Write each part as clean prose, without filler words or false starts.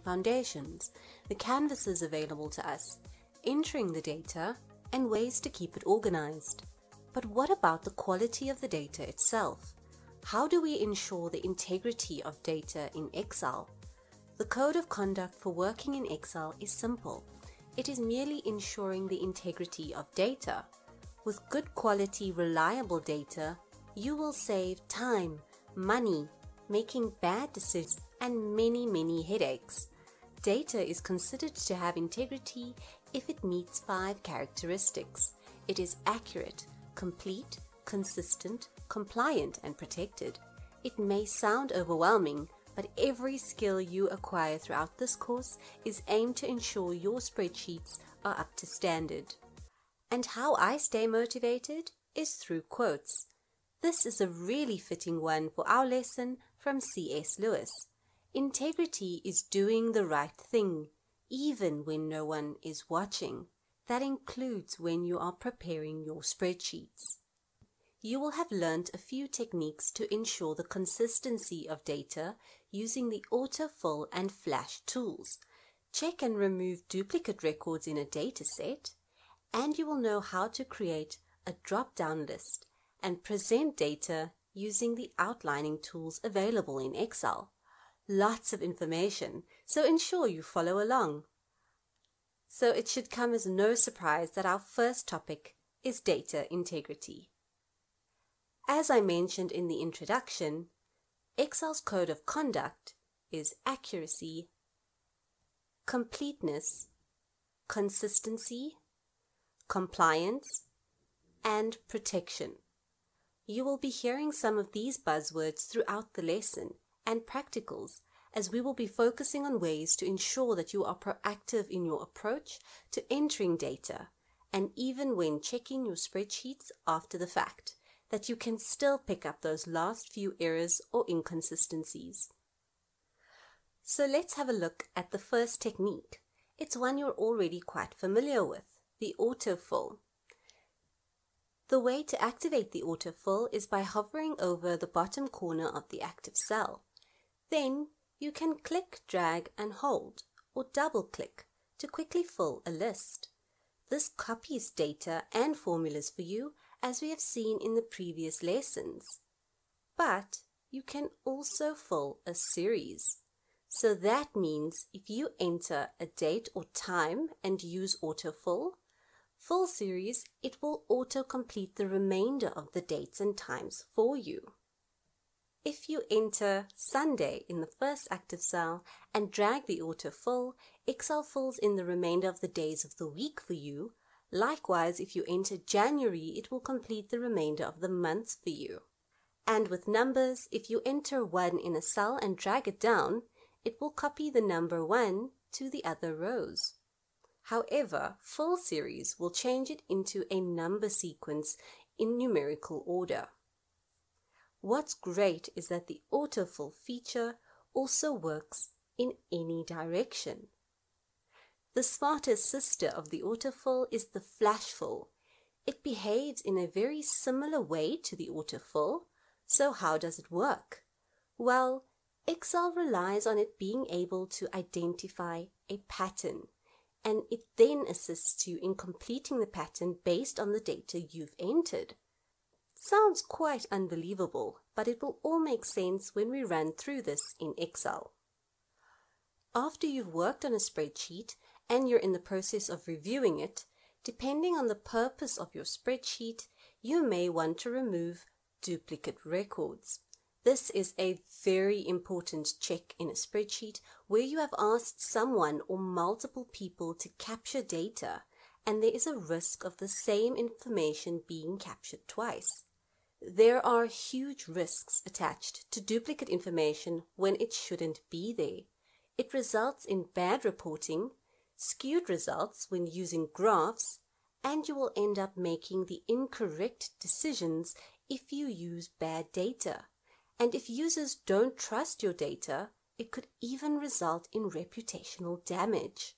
foundations, the canvases available to us, entering the data, and ways to keep it organized. But what about the quality of the data itself? How do we ensure the integrity of data in Excel? The code of conduct for working in Excel is simple. It is merely ensuring the integrity of data. With good quality, reliable data, you will save time, money, making bad decisions, and many headaches. Data is considered to have integrity if it meets 5 characteristics. It is accurate, complete, consistent, compliant, and protected. It may sound overwhelming, but every skill you acquire throughout this course is aimed to ensure your spreadsheets are up to standard. And how I stay motivated is through quotes. This is a really fitting one for our lesson from C.S. Lewis. Integrity is doing the right thing, even when no one is watching. That includes when you are preparing your spreadsheets. You will have learned a few techniques to ensure the consistency of data using the Autofill and Flash tools. Check and remove duplicate records in a data set, and you will know how to create a drop-down list and present data using the outlining tools available in Excel. Lots of information, so ensure you follow along. So it should come as no surprise that our first topic is data integrity. As I mentioned in the introduction, Excel's code of conduct is accuracy, completeness, consistency, compliance, and protection. You will be hearing some of these buzzwords throughout the lesson and practicals, as we will be focusing on ways to ensure that you are proactive in your approach to entering data, and even when checking your spreadsheets after the fact, that you can still pick up those last few errors or inconsistencies. So let's have a look at the first technique. It's one you're already quite familiar with, the autofill. The way to activate the autofill is by hovering over the bottom corner of the active cell. Then you can click, drag, and hold, or double-click to quickly fill a list. This copies data and formulas for you, as we have seen in the previous lessons. But you can also fill a series. So that means if you enter a date or time and use autofill, full series, it will auto-complete the remainder of the dates and times for you. If you enter Sunday in the first active cell and drag the autofill, Excel fills in the remainder of the days of the week for you. Likewise, if you enter January, it will complete the remainder of the months for you. And with numbers, if you enter 1 in a cell and drag it down, it will copy the number 1 to the other rows. However, full series will change it into a number sequence in numerical order. What's great is that the autofill feature also works in any direction. The smarter sister of the autofill is the flash fill. It behaves in a very similar way to the autofill. So how does it work? Well, Excel relies on it being able to identify a pattern, and it then assists you in completing the pattern based on the data you've entered. Sounds quite unbelievable, but it will all make sense when we run through this in Excel. After you've worked on a spreadsheet and you're in the process of reviewing it, depending on the purpose of your spreadsheet, you may want to remove duplicate records. This is a very important check in a spreadsheet where you have asked someone or multiple people to capture data, and there is a risk of the same information being captured twice. There are huge risks attached to duplicate information when it shouldn't be there. It results in bad reporting, skewed results when using graphs, and you will end up making the incorrect decisions if you use bad data. And if users don't trust your data, it could even result in reputational damage.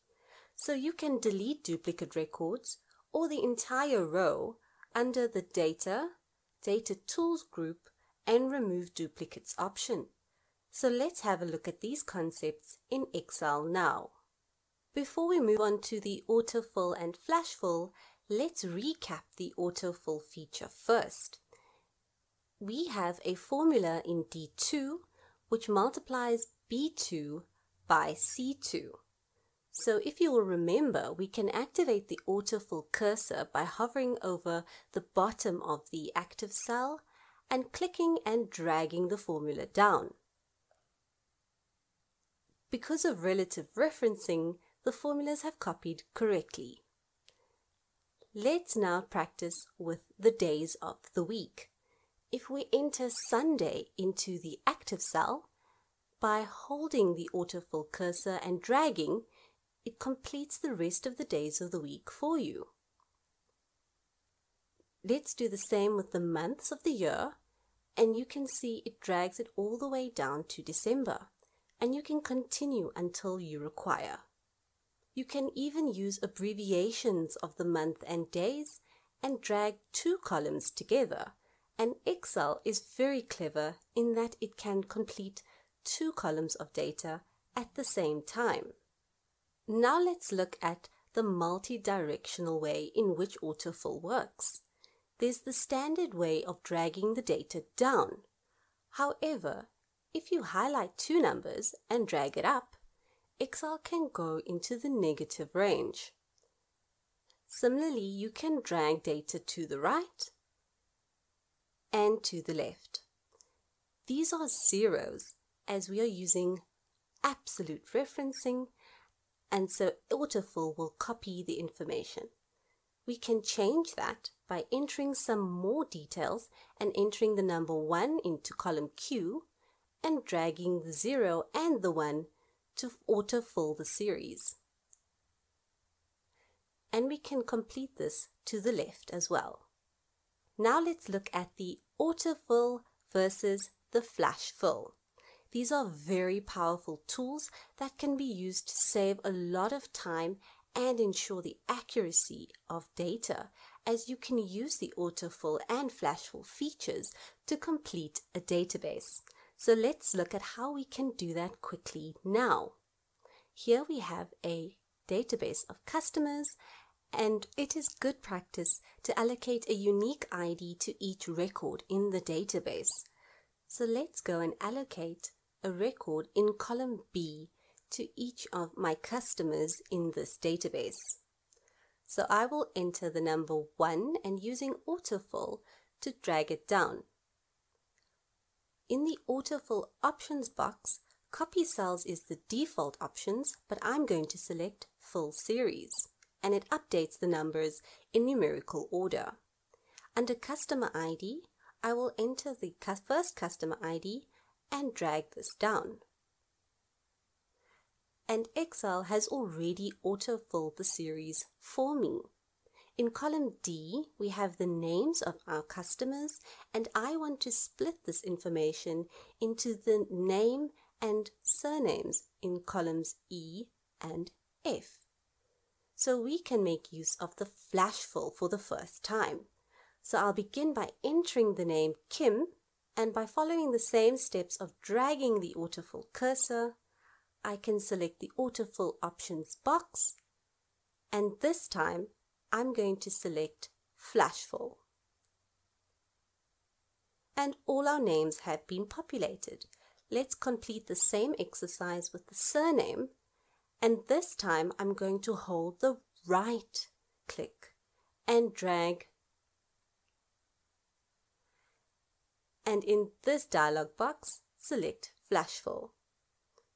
So you can delete duplicate records or the entire row under the Data Tools group and Remove Duplicates option. So let's have a look at these concepts in Excel now. Before we move on to the autofill and flash fill, let's recap the autofill feature first. We have a formula in D2 which multiplies B2 by C2. So if you will remember, we can activate the autofill cursor by hovering over the bottom of the active cell and clicking and dragging the formula down. Because of relative referencing, the formulas have copied correctly. Let's now practice with the days of the week. If we enter Sunday into the active cell, by holding the autofill cursor and dragging, it completes the rest of the days of the week for you. Let's do the same with the months of the year, and you can see it drags it all the way down to December, and you can continue until you require. You can even use abbreviations of the month and days and drag two columns together, and Excel is very clever in that it can complete two columns of data at the same time. Now let's look at the multi-directional way in which autofill works. There's the standard way of dragging the data down. However, if you highlight two numbers and drag it up, Excel can go into the negative range. Similarly, you can drag data to the right and to the left. These are zeros as we are using absolute referencing, and so autofill will copy the information. We can change that by entering some more details and entering the number 1 into column Q and dragging the 0 and the 1 to autofill the series. And we can complete this to the left as well. Now let's look at the autofill versus the flash fill. These are very powerful tools that can be used to save a lot of time and ensure the accuracy of data, as you can use the autofill and flash fill features to complete a database. So let's look at how we can do that quickly now. Here we have a database of customers, and it is good practice to allocate a unique ID to each record in the database. So let's go and allocate a record in column B to each of my customers in this database. So I will enter the number 1 and using autofill to drag it down. In the autofill options box, copy cells is the default options, but I'm going to select fill series, and it updates the numbers in numerical order. Under customer ID, I will enter the first customer ID and drag this down. And Excel has already autofilled the series for me. In column D, we have the names of our customers, and I want to split this information into the name and surnames in columns E and F. So we can make use of the flash fill for the first time. So I'll begin by entering the name Kim, and by following the same steps of dragging the autofill cursor, I can select the autofill options box, and this time I'm going to select flash fill. And all our names have been populated. Let's complete the same exercise with the surname, and this time I'm going to hold the right click and drag. And in this dialog box, select flash fill.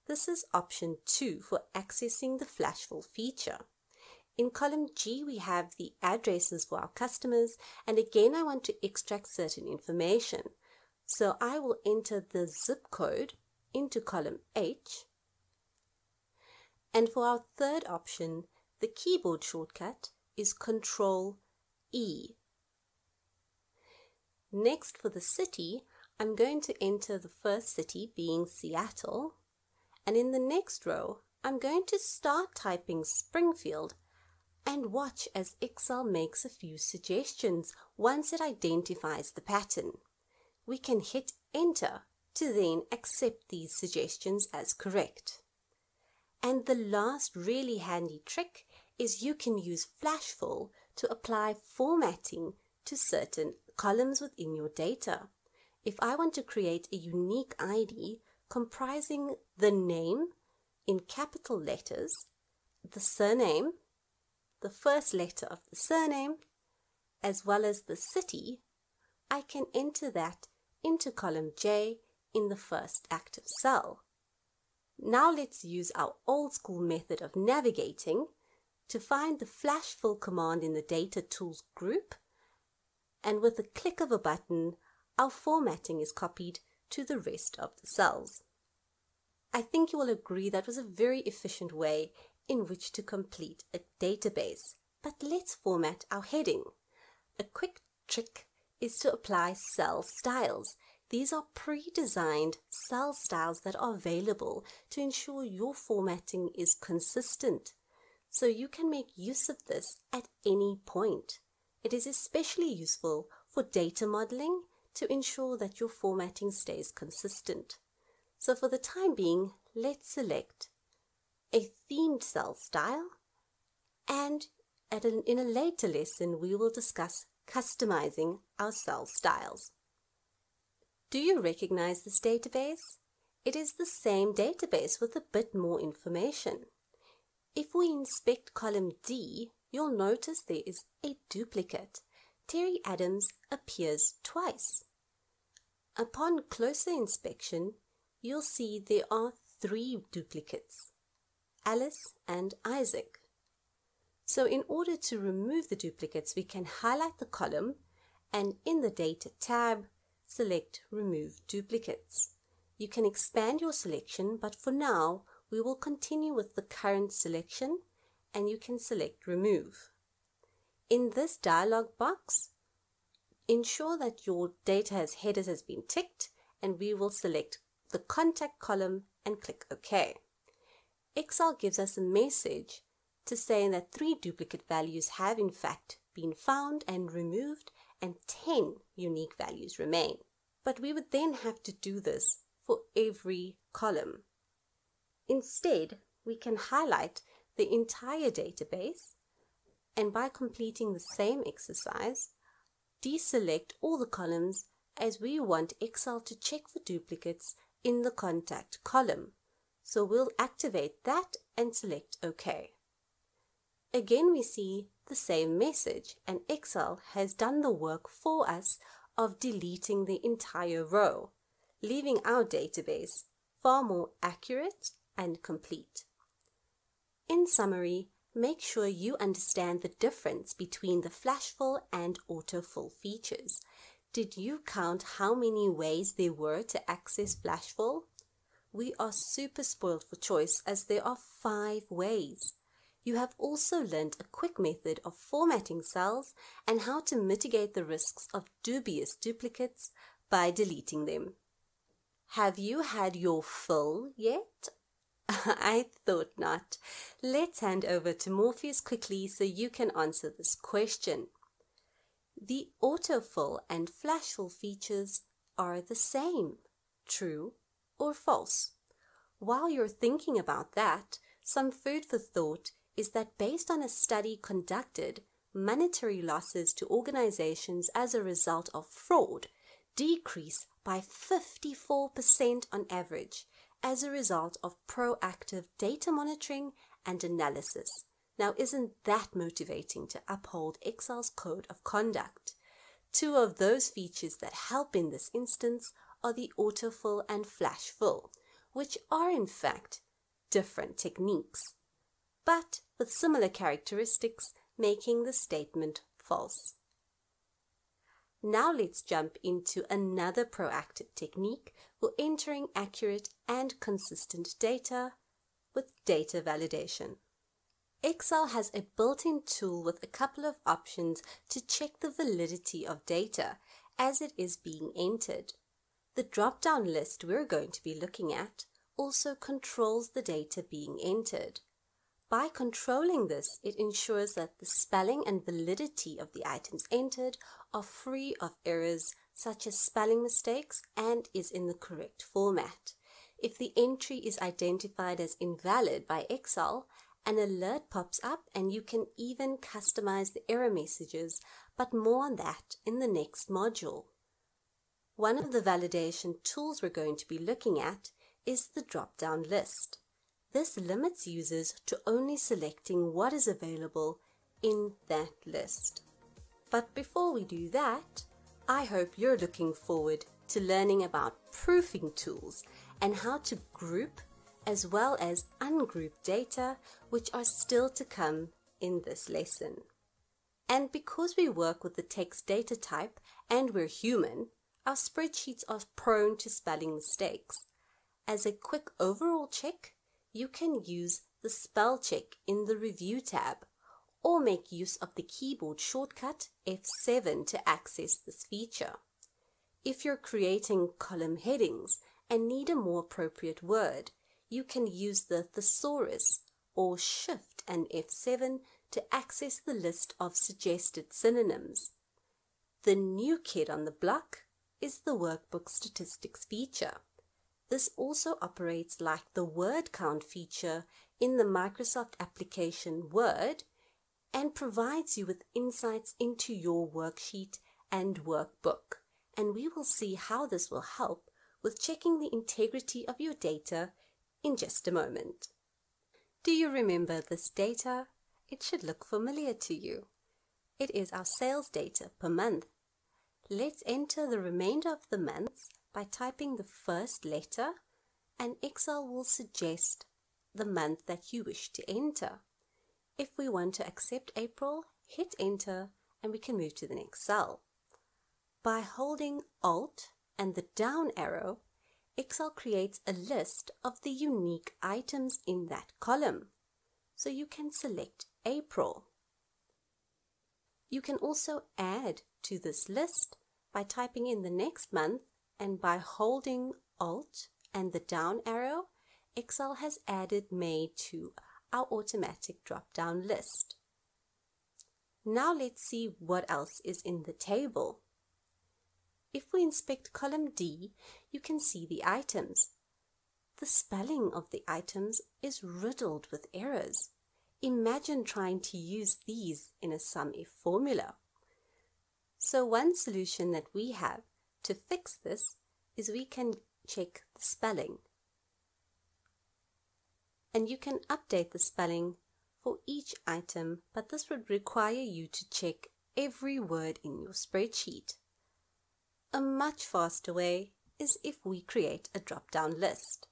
This is option 2 for accessing the flash fill feature. In column G, we have the addresses for our customers, and again I want to extract certain information. So I will enter the zip code into column H. And for our third option, the keyboard shortcut is Control E. Next, for the city, I'm going to enter the first city, being Seattle, and in the next row I'm going to start typing Springfield and watch as Excel makes a few suggestions once it identifies the pattern. We can hit enter to then accept these suggestions as correct. And the last really handy trick is you can use Flashfill to apply formatting to certain columns within your data. If I want to create a unique ID comprising the name in capital letters, the surname, the first letter of the surname, as well as the city, I can enter that into column J in the first active cell. Now let's use our old school method of navigating to find the Flashfill command in the Data Tools group, and with a click of a button, our formatting is copied to the rest of the cells. I think you will agree that was a very efficient way in which to complete a database. But let's format our heading. A quick trick is to apply cell styles. These are pre-designed cell styles that are available to ensure your formatting is consistent. So you can make use of this at any point. It is especially useful for data modeling to ensure that your formatting stays consistent. So for the time being, let's select a themed cell style, and in a later lesson we will discuss customizing our cell styles. Do you recognize this database? It is the same database with a bit more information. If we inspect column D, you'll notice there is a duplicate. Terry Adams appears twice. Upon closer inspection, you'll see there are 3 duplicates, Alice and Isaac. So in order to remove the duplicates, we can highlight the column and in the Data tab, select Remove Duplicates. You can expand your selection, but for now, we will continue with the current selection and you can select Remove. In this dialog box, ensure that your data as headers has been ticked, and we will select the contact column and click OK. Excel gives us a message to say that 3 duplicate values have in fact been found and removed, and 10 unique values remain. But we would then have to do this for every column. Instead, we can highlight the entire database, and by completing the same exercise, deselect all the columns as we want Excel to check for duplicates in the contact column. So we'll activate that and select OK. Again, we see the same message, and Excel has done the work for us of deleting the entire row, leaving our database far more accurate and complete. In summary, make sure you understand the difference between the Flashfill and Autofill features. Did you count how many ways there were to access Flashfill? We are super spoiled for choice as there are 5 ways. You have also learned a quick method of formatting cells and how to mitigate the risks of dubious duplicates by deleting them. Have you had your fill yet? I thought not. Let's hand over to Morpheus quickly so you can answer this question. The Autofill and Flashfill features are the same, true or false? While you're thinking about that, some food for thought is that based on a study conducted, monetary losses to organizations as a result of fraud decrease by 54% on average as a result of proactive data monitoring and analysis. Now, isn't that motivating to uphold Excel's code of conduct? 2 of those features that help in this instance are the Autofill and Flashfill, which are in fact different techniques, but with similar characteristics, making the statement false. Now let's jump into another proactive technique for entering accurate and consistent data with data validation. Excel has a built-in tool with a couple of options to check the validity of data as it is being entered. The drop-down list we're going to be looking at also controls the data being entered. By controlling this, it ensures that the spelling and validity of the items entered are free of errors such as spelling mistakes, and is in the correct format. If the entry is identified as invalid by Excel, an alert pops up and you can even customize the error messages, but more on that in the next module. One of the validation tools we're going to be looking at is the drop-down list. This limits users to only selecting what is available in that list. But before we do that, I hope you're looking forward to learning about proofing tools and how to group as well as ungroup data, which are still to come in this lesson. And because we work with the text data type and we're human, our spreadsheets are prone to spelling mistakes. As a quick overall check, you can use the spell check in the Review tab, or make use of the keyboard shortcut F7 to access this feature. If you're creating column headings and need a more appropriate word, you can use the thesaurus or Shift and F7 to access the list of suggested synonyms. The new kid on the block is the Workbook Statistics feature. This also operates like the word count feature in the Microsoft application Word and provides you with insights into your worksheet and workbook. And we will see how this will help with checking the integrity of your data in just a moment. Do you remember this data? It should look familiar to you. It is our sales data per month. Let's enter the remainder of the months by typing the first letter, and Excel will suggest the month that you wish to enter. If we want to accept April, hit enter and we can move to the next cell. By holding Alt and the down arrow, Excel creates a list of the unique items in that column. So you can select April. You can also add to this list by typing in the next month, and by holding Alt and the down arrow, Excel has added May to our automatic drop-down list. Now let's see what else is in the table. If we inspect column D, you can see the items. The spelling of the items is riddled with errors. Imagine trying to use these in a SUMIF formula. So one solution that we have to fix this is we can check the spelling. And you can update the spelling for each item, but this would require you to check every word in your spreadsheet. A much faster way is if we create a drop-down list.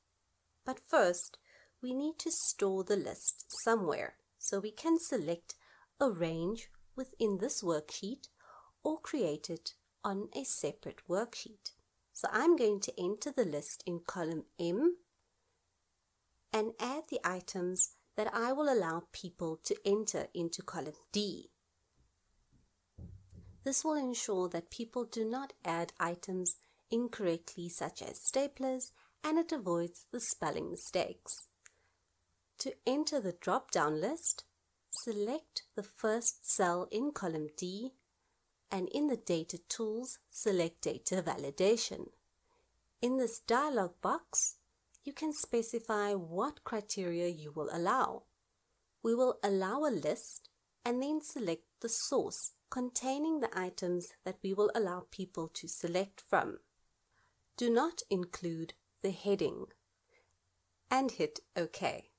But first, we need to store the list somewhere, so we can select Arrange within this worksheet or create it on a separate worksheet. So I'm going to enter the list in column M and add the items that I will allow people to enter into column D. This will ensure that people do not add items incorrectly, such as staplers, and it avoids the spelling mistakes. To enter the drop-down list, select the first cell in column D, and in the Data Tools, select Data Validation. In this dialog box, you can specify what criteria you will allow. We will allow a list and then select the source containing the items that we will allow people to select from. Do not include the heading and hit OK.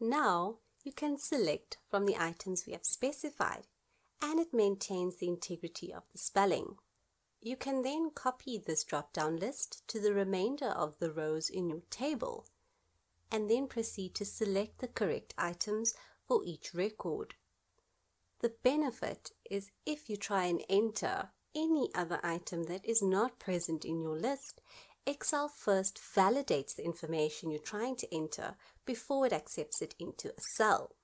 Now you can select from the items we have specified, and it maintains the integrity of the spelling. You can then copy this drop-down list to the remainder of the rows in your table, and then proceed to select the correct items for each record. The benefit is if you try and enter any other item that is not present in your list, Excel first validates the information you're trying to enter before it accepts it into a cell.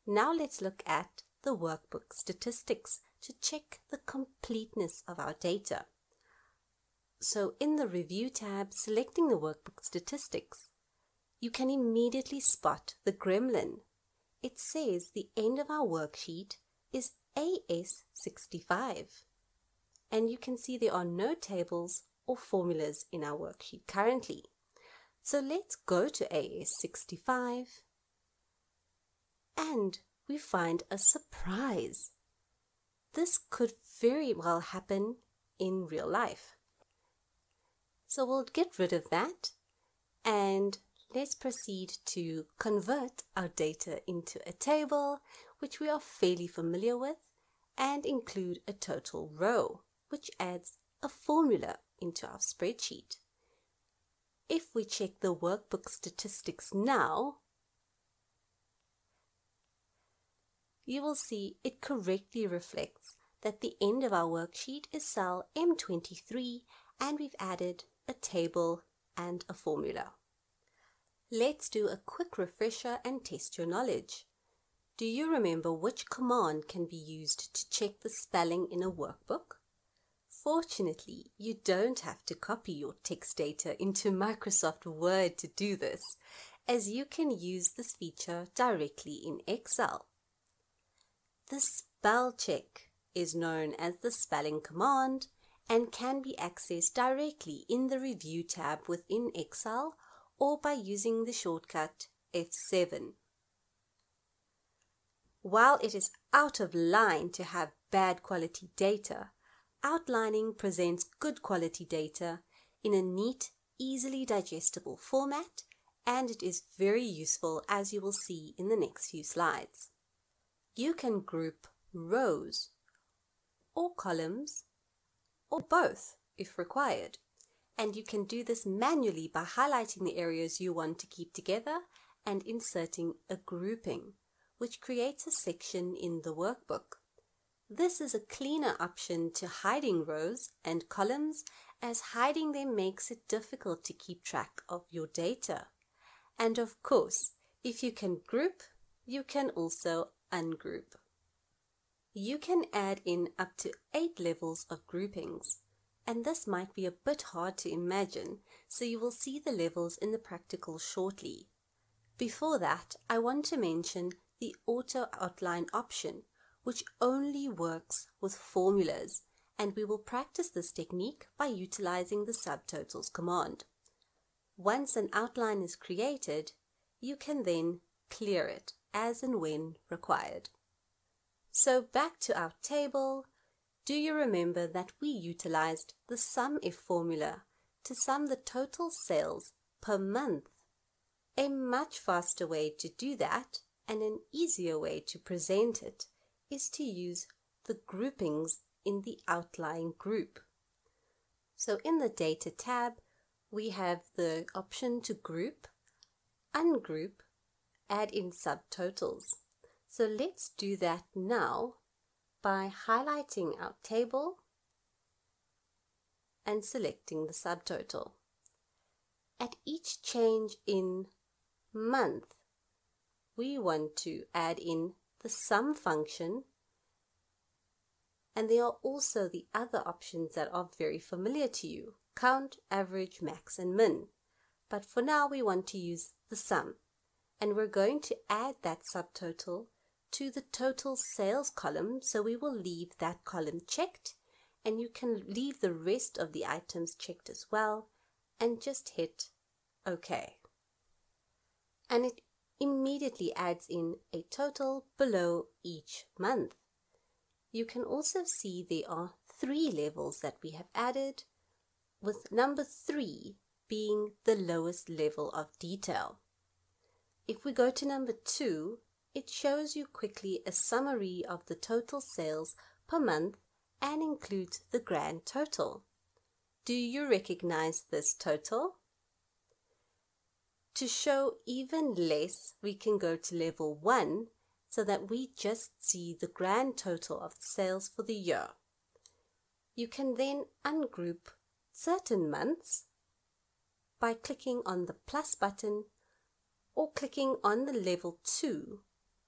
Now let's look at the Workbook Statistics to check the completeness of our data. So in the Review tab, selecting the Workbook Statistics, you can immediately spot the gremlin. It says the end of our worksheet is AS65. And you can see there are no tables or formulas in our worksheet currently. So let's go to AS65 and we find a surprise. This could very well happen in real life. So we'll get rid of that and let's proceed to convert our data into a table, which we are fairly familiar with, and include a total row, which adds a formula into our spreadsheet. If we check the Workbook Statistics now, you will see it correctly reflects that the end of our worksheet is cell M23 and we've added a table and a formula. Let's do a quick refresher and test your knowledge. Do you remember which command can be used to check the spelling in a workbook? Fortunately, you don't have to copy your text data into Microsoft Word to do this, as you can use this feature directly in Excel. The spell check is known as the spelling command and can be accessed directly in the Review tab within Excel or by using the shortcut F7. While it is out of line to have bad quality data, outlining presents good quality data in a neat, easily digestible format, and it is very useful, as you will see in the next few slides. You can group rows or columns or both if required, and you can do this manually by highlighting the areas you want to keep together and inserting a grouping, which creates a section in the workbook. This is a cleaner option to hiding rows and columns, as hiding them makes it difficult to keep track of your data. And of course, if you can group, you can also ungroup. You can add in up to 8 levels of groupings, and this might be a bit hard to imagine, so you will see the levels in the practical shortly. Before that, I want to mention the auto outline option, which only works with formulas, and we will practice this technique by utilizing the subtotals command. Once an outline is created, you can then clear it as and when required. So back to our table, do you remember that we utilized the SUMIF formula to sum the total sales per month? A much faster way to do that, and an easier way to present it, is to use the groupings in the outlying group. So in the Data tab, we have the option to group, ungroup, add in subtotals. So let's do that now by highlighting our table and selecting the subtotal. At each change in month, we want to add in the sum function, and there are also the other options that are very familiar to you: count, average, max, and min. But for now we want to use the sum, and we're going to add that subtotal to the total sales column, so we will leave that column checked, and you can leave the rest of the items checked as well, and just hit OK. And it immediately adds in a total below each month. You can also see there are 3 levels that we have added, with number 3 being the lowest level of detail. If we go to number 2, it shows you quickly a summary of the total sales per month and includes the grand total. Do you recognize this total? To show even less, we can go to level 1 so that we just see the grand total of the sales for the year. You can then ungroup certain months by clicking on the plus button or clicking on the level 2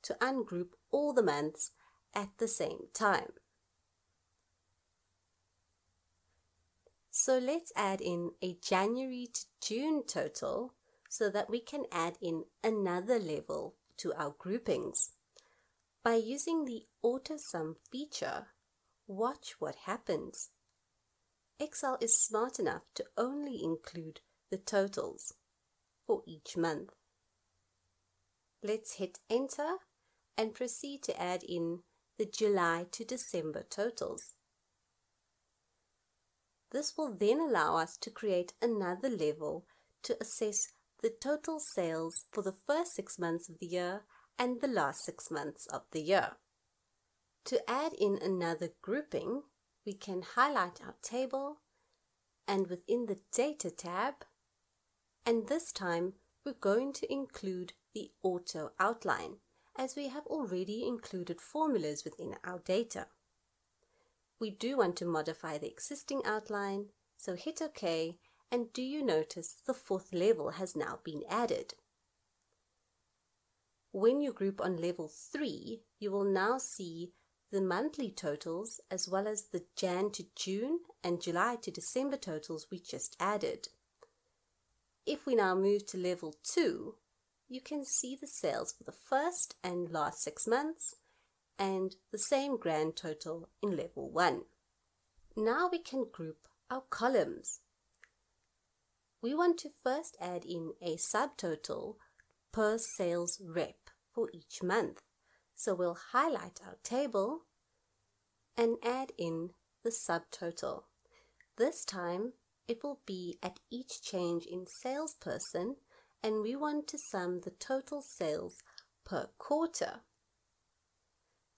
to ungroup all the months at the same time. So let's add in a January to June total so that we can add in another level to our groupings. By using the AutoSum feature, watch what happens. Excel is smart enough to only include the totals for each month. Let's hit enter and proceed to add in the July to December totals. This will then allow us to create another level to assess the total sales for the first 6 months of the year and the last 6 months of the year. To add in another grouping, we can highlight our table and within the Data tab, and this time we're going to include the Auto outline, as we have already included formulas within our data. We do want to modify the existing outline, so hit OK, and do you notice the 4th level has now been added? When you group on level 3, you will now see the monthly totals as well as the Jan to June and July to December totals we just added. If we now move to level 2, you can see the sales for the first and last 6 months and the same grand total in level 1. Now we can group our columns. We want to first add in a subtotal per sales rep for each month. So we'll highlight our table and add in the subtotal. This time it will be at each change in salesperson, and we want to sum the total sales per quarter.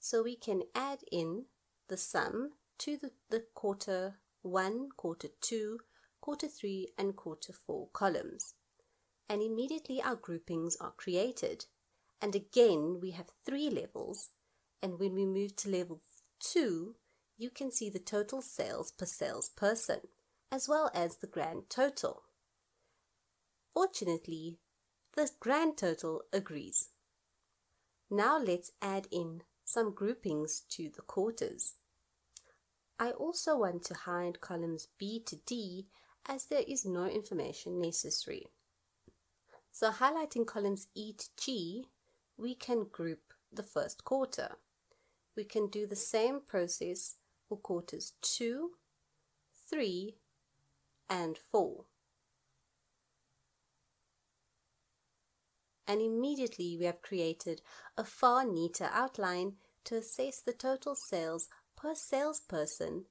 So we can add in the sum to the quarter 1, quarter 2, quarter 3 and quarter 4 columns. And immediately our groupings are created. And again, we have 3 levels, and when we move to level 2, you can see the total sales per salesperson, as well as the grand total. Fortunately, the grand total agrees. Now let's add in some groupings to the quarters. I also want to hide columns B to D as there is no information necessary. So highlighting columns E to G, we can group the first quarter. We can do the same process for quarters 2, 3, and 4. And immediately we have created a far neater outline to assess the total sales per salesperson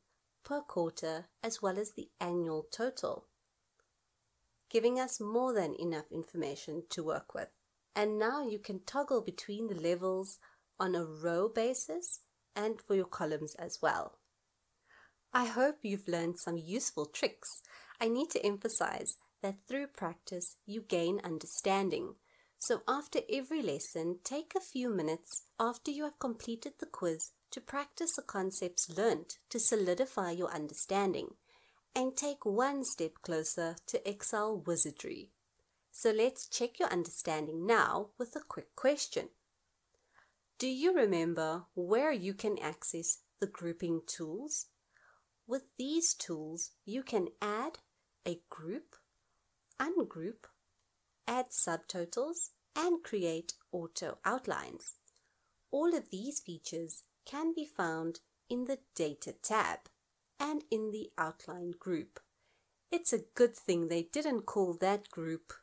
per quarter as well as the annual total, giving us more than enough information to work with. And now you can toggle between the levels on a row basis and for your columns as well. I hope you've learned some useful tricks. I need to emphasize that through practice you gain understanding. So after every lesson, take a few minutes after you have completed the quiz to practice the concepts learnt to solidify your understanding and take one step closer to Excel wizardry. So let's check your understanding now with a quick question. Do you remember where you can access the grouping tools? With these tools, you can add a group, ungroup, add subtotals, and create auto outlines. All of these features can be found in the Data tab and in the Outline group. It's a good thing they didn't call that group.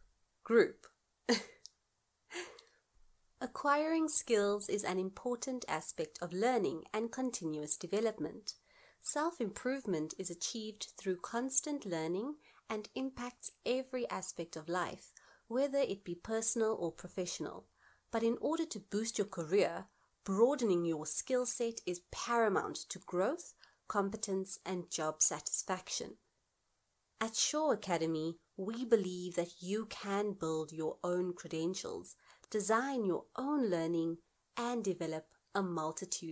Acquiring skills is an important aspect of learning and continuous development. Self-improvement is achieved through constant learning and impacts every aspect of life, whether it be personal or professional. But in order to boost your career, broadening your skill set is paramount to growth, competence, and job satisfaction. At Shaw Academy, we believe that you can build your own credentials, design your own learning, and develop a multitude